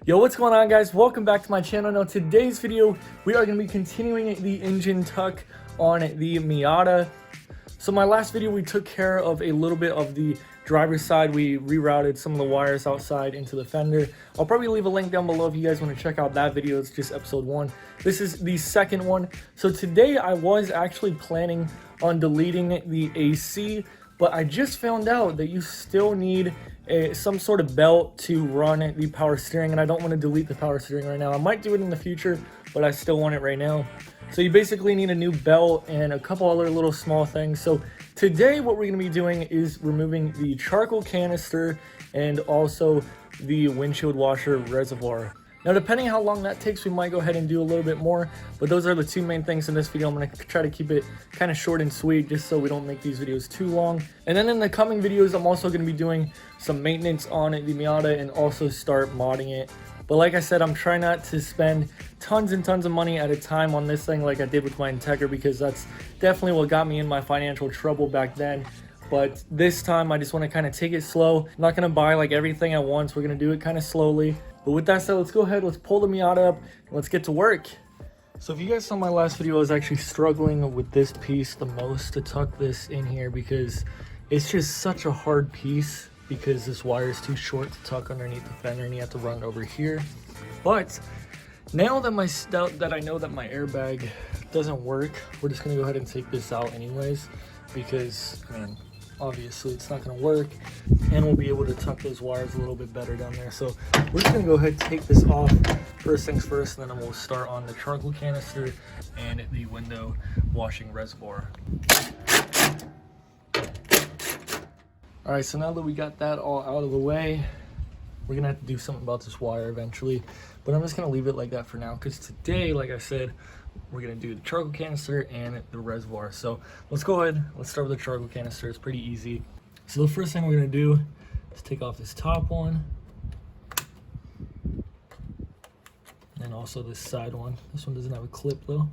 Yo, what's going on, guys? Welcome back to my channel. Now, today's video, we are going to be continuing the engine tuck on the Miata. So my last video, we took care of a little bit of the driver's side. We rerouted some of the wires outside into the fender. I'll probably leave a link down below if you guys want to check out that video. It's just episode 1. This is the second one. So today I was actually planning on deleting the AC, but I just found out that you still need some sort of belt to run the power steering, and I don't want to delete the power steering right now. I might do it in the future, but I still want it right now. So you basically need a new belt and a couple other little small things. So today what we're going to be doing is removing the charcoal canister and also the windshield washer reservoir. Now, depending how long that takes, we might go ahead and do a little bit more, but those are the two main things in this video. I'm going to try to keep it kind of short and sweet just so we don't make these videos too long. And then in the coming videos, I'm also going to be doing some maintenance on the Miata and also start modding it. But like I said, I'm trying not to spend tons and tons of money at a time on this thing like I did with my Integra, because that's definitely what got me in my financial trouble back then. But this time, I just want to kind of take it slow. I'm not going to buy like everything at once. We're going to do it kind of slowly. But with that said, let's go ahead, let's pull the Miata up, and let's get to work. So if you guys saw my last video, I was actually struggling with this piece the most to tuck this in here because it's just such a hard piece because this wire is too short to tuck underneath the fender and you have to run it over here. But now that I know that my airbag doesn't work, we're just going to go ahead and take this out anyways because, man, obviously it's not going to work, and we'll be able to tuck those wires a little bit better down there. So we're just going to go ahead and take this off first things first, and then we'll start on the charcoal canister and the window washing reservoir. All right, so now that we got that all out of the way, we're going to have to do something about this wire eventually, but I'm just going to leave it like that for now because today, like I said, we're going to do the charcoal canister and the reservoir. So let's go ahead, let's start with the charcoal canister. It's pretty easy. So the first thing we're going to do is take off this top one and also this side one. This one doesn't have a clip though.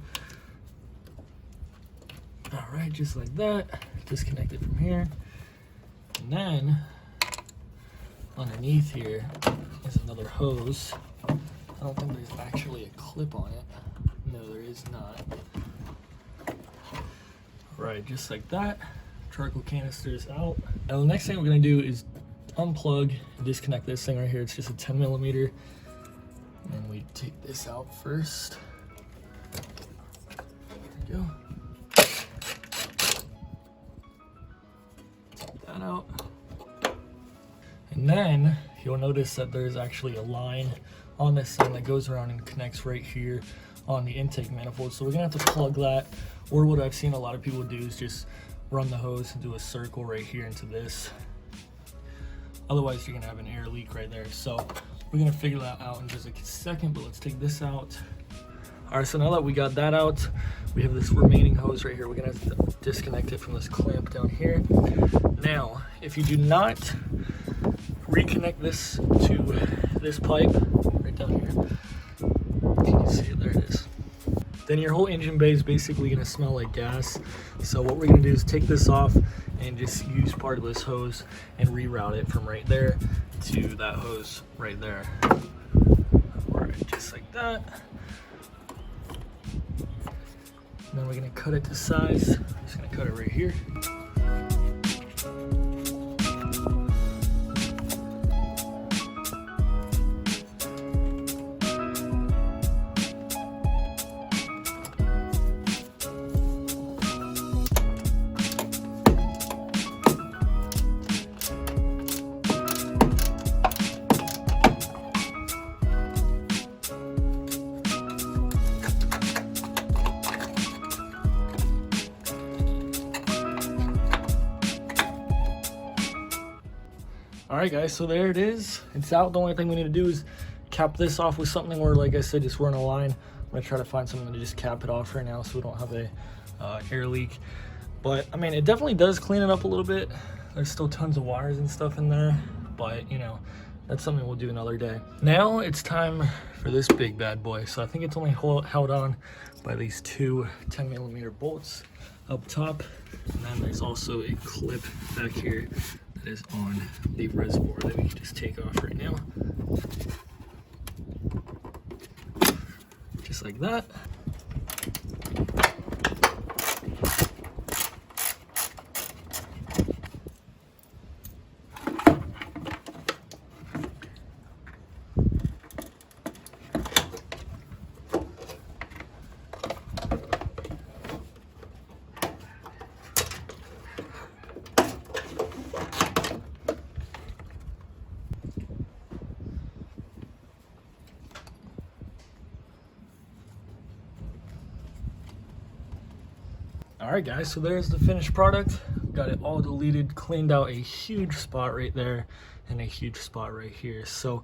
All right, just like that. Disconnect it from here. And then underneath here is another hose. I don't think there's actually a clip on it. No, there is not. Right, just like that. Charcoal canister is out. Now the next thing we're gonna do is unplug and disconnect this thing right here. It's just a 10mm. And we take this out first. There we go. Take that out. And then you'll notice that there's actually a line on this thing that goes around and connects right here on the intake manifold. So we're gonna have to plug that, or what I've seen a lot of people do is just run the hose and do a circle right here into this. Otherwise, you're gonna have an air leak right there. So we're gonna figure that out in just a second, but let's take this out. All right, so now that we got that out, we have this remaining hose right here. We're gonna have to disconnect it from this clamp down here. Now, if you do not reconnect this to this pipe right down here, if you can see it, there it is, then your whole engine bay is basically going to smell like gas. So what we're going to do is take this off and just use part of this hose and reroute it from right there to that hose right there. All right, just like that. And then we're going to cut it to size. I'm just going to cut it right here. All right, guys, so there it is. It's out. The only thing we need to do is cap this off with something, or like I said, just run a line. I'm gonna try to find something to just cap it off right now so we don't have a air leak. But I mean, it definitely does clean it up a little bit. There's still tons of wires and stuff in there, but you know, that's something we'll do another day. Now it's time for this big bad boy. So I think it's only held on by these two 10mm bolts up top, and then there's also a clip back here that is on the reservoir that we can just take off right now. just like that. Alright guys, so there's the finished product. Got it all deleted, cleaned out a huge spot right there and a huge spot right here. So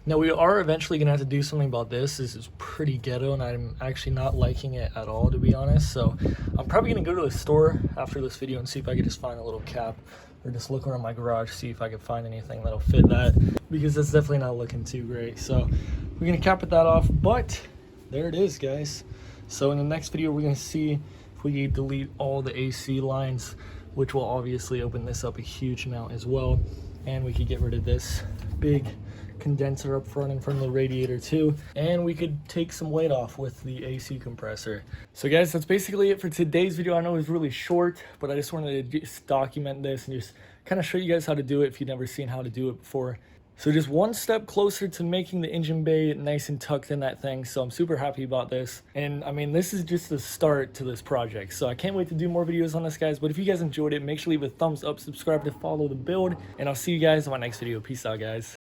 now we are eventually gonna have to do something about this. This is pretty ghetto and I'm actually not liking it at all, to be honest. So I'm probably gonna go to the store after this video and see if I can just find a little cap or just look around my garage, see if I can find anything that'll fit that, because that's definitely not looking too great. So we're gonna cap it that off, but there it is, guys. So in the next video, we're gonna see if we can delete all the AC lines, which will obviously open this up a huge amount as well. And we could get rid of this big condenser up front in front of the radiator too. And we could take some weight off with the AC compressor. So guys, that's basically it for today's video. I know it was really short, but I just wanted to just document this and just kind of show you guys how to do it if you've never seen how to do it before. So just one step closer to making the engine bay nice and tucked in that thing. So I'm super happy about this. And I mean, this is just the start to this project. So I can't wait to do more videos on this, guys. But if you guys enjoyed it, make sure to leave a thumbs up, subscribe to follow the build. And I'll see you guys in my next video. Peace out, guys.